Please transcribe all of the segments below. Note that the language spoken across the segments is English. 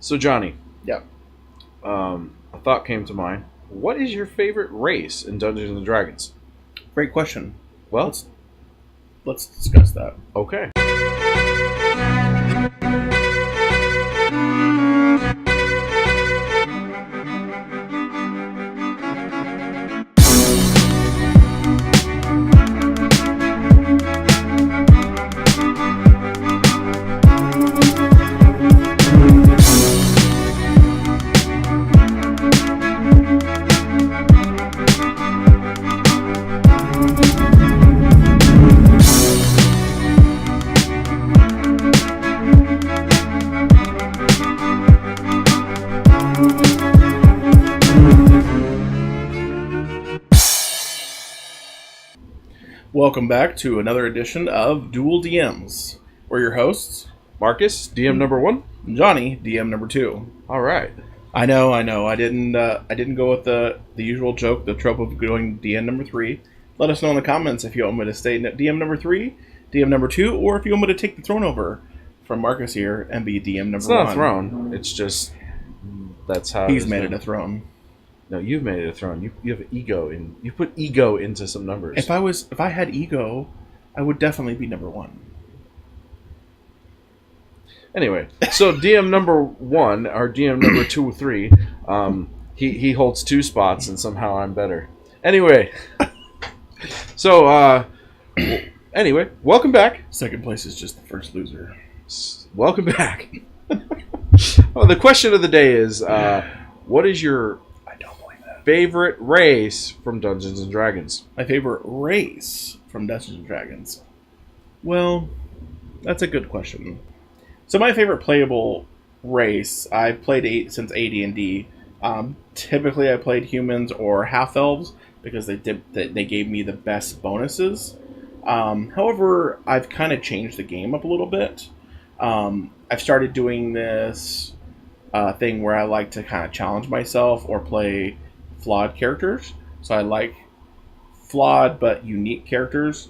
So, Johnny, Yeah. a thought came to mind. What is your favorite race in Dungeons and Dragons? Great question. Well, Let's discuss that. okay. Welcome back to another edition of Dual DMs. We're your hosts, Marcus, DM number one. Johnny, DM number 2. All right. I know. I didn't go with the usual joke, the trope of going DM number 3. Let us know in the comments if you want me to stay DM number 3, DM number 2, or if you want me to take the throne over from Marcus here and be DM number 1. It's not a throne. It's just that's how He's made it a throne. No, you've made it a throne. You have ego in. You put ego into some numbers. If I had ego, I would definitely be number 1. Anyway, so DM number 1 or DM number 2 or 3, he holds 2 spots and somehow I'm better. Anyway, so anyway, welcome back. Second place is just the first loser. Welcome back. Well, the question of the day is, what is your favorite race from Dungeons and Dragons? My favorite race from Dungeons and Dragons. Well, that's a good question. So my favorite playable race, I've played since AD&D. Typically, I played humans or half elves because they gave me the best bonuses. However, I've kind of changed the game up a little bit. I've started doing this thing where I like to kind of challenge myself or play flawed characters. So I like flawed but unique characters.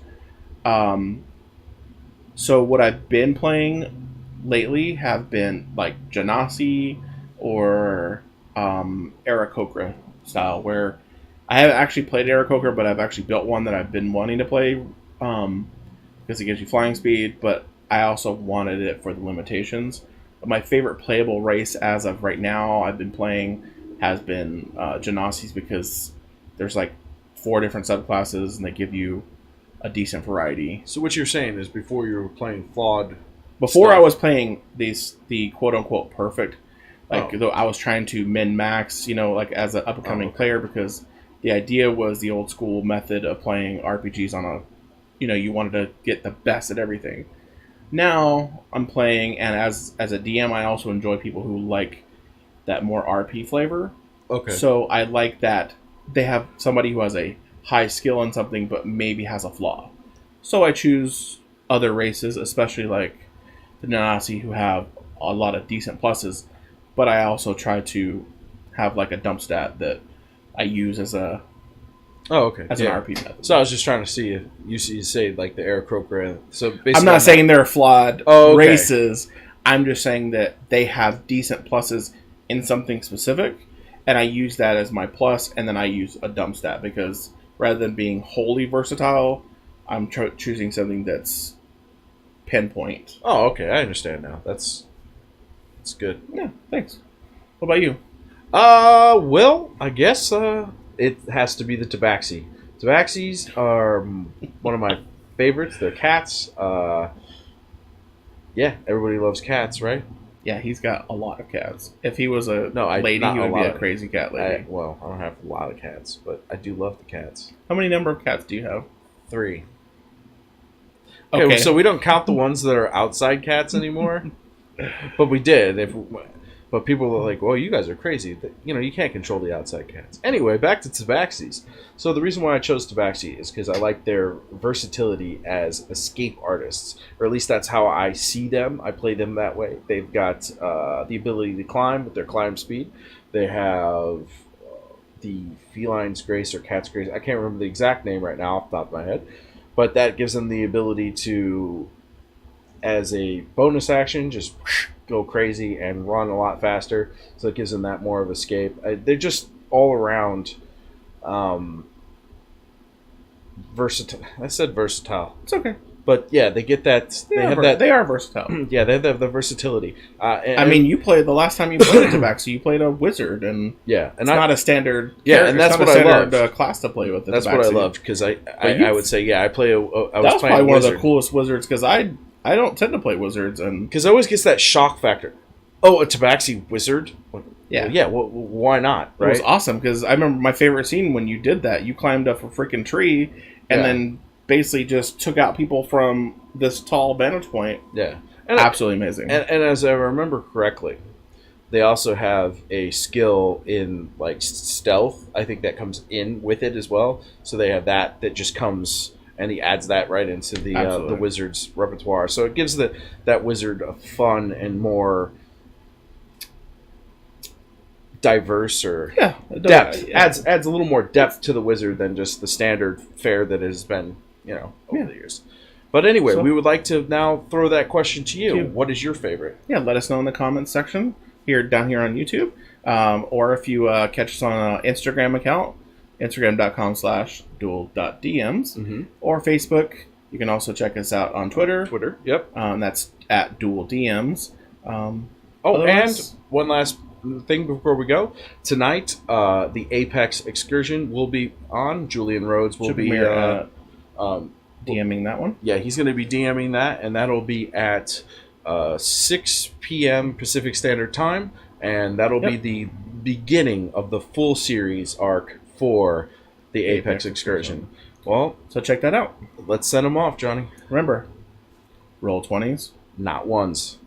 So what I've been playing lately have been like Genasi or Aarakocra style, where I haven't actually played Aarakocra, but I've actually built one that I've been wanting to play because it gives you flying speed, but I also wanted it for the limitations. But my favorite playable race as of right now I've been playing has been Genasi's, because there's like 4 different subclasses and they give you a decent variety. So what you're saying is before you were playing flawed Before stuff. I was playing the quote unquote perfect, though I was trying to min max, like as an up and coming player, because the idea was the old school method of playing RPGs on you wanted to get the best at everything. Now I'm playing, and as a DM, I also enjoy people who like that more RP flavor. Okay. So I like that they have somebody who has a high skill in something but maybe has a flaw. So I choose other races, especially like the Nanasi, who have a lot of decent pluses, but I also try to have like a dump stat that I use as an RP method. So I was just trying to see if you say like the Aarakocra. So basically, I'm not saying they're flawed races. I'm just saying that they have decent pluses in something specific, and I use that as my plus, and then I use a dump stat, because rather than being wholly versatile, I'm choosing something that's pinpoint. Oh, okay, I understand now. That's good. Yeah, thanks. What about you? Well, I guess it has to be the Tabaxi. Tabaxis are one of my favorites. They're cats. Yeah, everybody loves cats, right? Yeah, he's got a lot of cats. If he was a lady, not he would a be lot a crazy cat lady. I don't have a lot of cats, but I do love the cats. How many number of cats do you have? 3. Okay, so we don't count the ones that are outside cats anymore, but we did. But people are like, well, you guys are crazy. You can't control the outside cats. Anyway, back to Tabaxis. So the reason why I chose Tabaxi is because I like their versatility as escape artists, or at least that's how I see them. I play them that way. They've got the ability to climb with their climb speed. They have the feline's grace or cat's grace. I can't remember the exact name right now off the top of my head, but that gives them the ability to as a bonus action, just go crazy and run a lot faster. So it gives them that more of escape. They're just all around versatile. I said versatile. It's okay. But yeah, they get that. They are versatile. Yeah, they have the versatility. I mean, you played the last time you played a Tabaxi, you played a wizard, and yeah, and it's not a standard. Yeah, and that's what I loved. Class to play with. That's what I loved because I would say I play. I was probably one of the coolest wizards because I don't tend to play wizards and because it always gets that shock factor. Oh, a Tabaxi wizard. Yeah, well, yeah. Well, why not? Right? It was awesome because I remember my favorite scene when you did that. You climbed up a freaking tree and then basically just took out people from this tall vantage point. Yeah. And absolutely amazing. And as I remember correctly, they also have a skill in like stealth. I think that comes in with it as well. So they have that just comes, and he adds that right into the wizard's repertoire. So it gives that wizard a fun and more diverse or depth. Adds a little more depth to the wizard than just the standard fare that has been over the years. But anyway, we would like to now throw that question to you. What is your favorite? Yeah, let us know in the comments section down here on YouTube. Or if you catch us on an Instagram account, instagram.com/dual.dms. Or Facebook. You can also check us out on Twitter. Yep. That's at dualdms. And one last thing before we go. Tonight, the Apex excursion will be on. Julian Rhodes will be... DMing that one? Yeah, he's going to be DMing that, and that'll be at 6 p.m. Pacific Standard Time, and that'll be the beginning of the full series arc for the Apex excursion. Well, so check that out. Let's send them off, Johnny. Remember, roll 20s. Not ones.